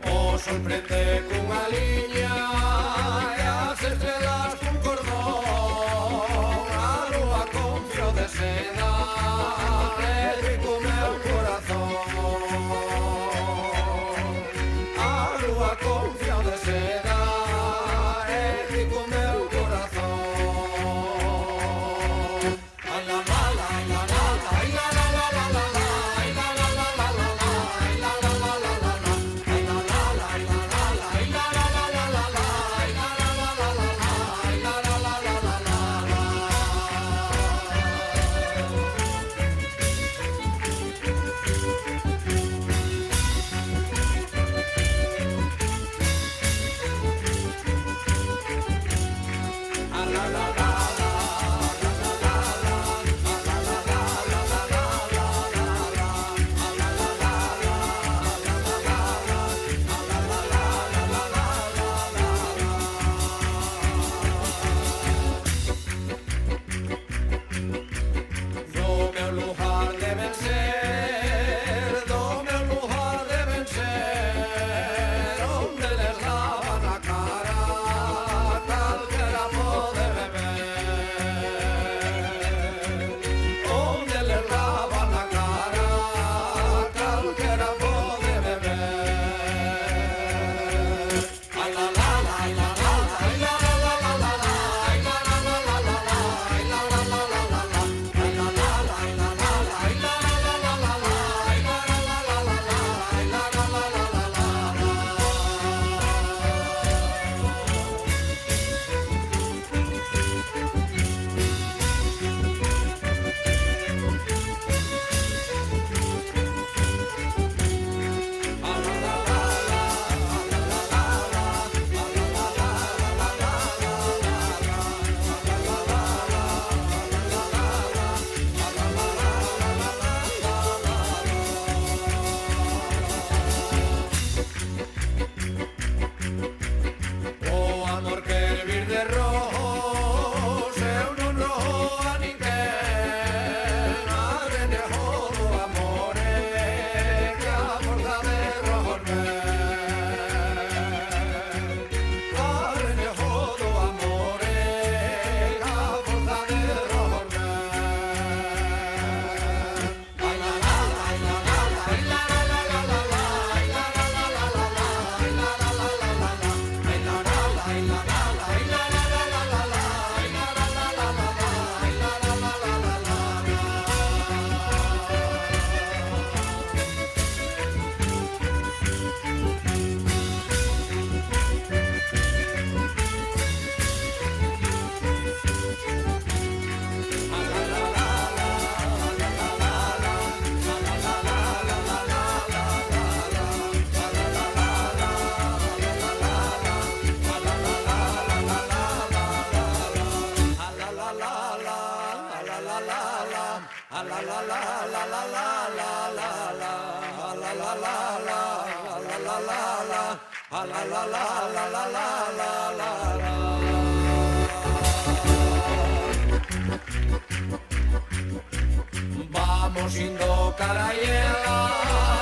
O sol prende cunha liña e as estrelas cun cordón, a lúa con fio de seda e rico meu corazón. A lúa con fio de seda e rico meu corazón. Ai la la la la la, ai la la la la la la, ai la la la la la la, ai la la la la la la, ai la la la la la la, ai la la la la la la, ai la la la la la la, ai la la la la la la. Do meu lugar deben ser, do meu lugar deben ser, onde les lavan a cara, calquera pode beber. Onde les lavan a cara, calquera pode beber. Ai la la la, ai la la la, ai la la la la la la, ai la la la la la la, ai la la la la la la, ai la la la, ai la la la, ai la la la la la la, ai la la la la la la, ai la la la la la la. O amor quer vir de rojos, eu non rojo a ninguén. Arrende todo amor que a forza de rojos ven. Arrende todo amor que a forza de rojos ven. Ai la la la, ai la la la, ai la la la la la la, ai la la la la la la, ai la la la la la la, ai la la la, ai la la la, ai la la la la la la, ai la la la la la la, ai la la la la la la. Vamos indo cara a ela.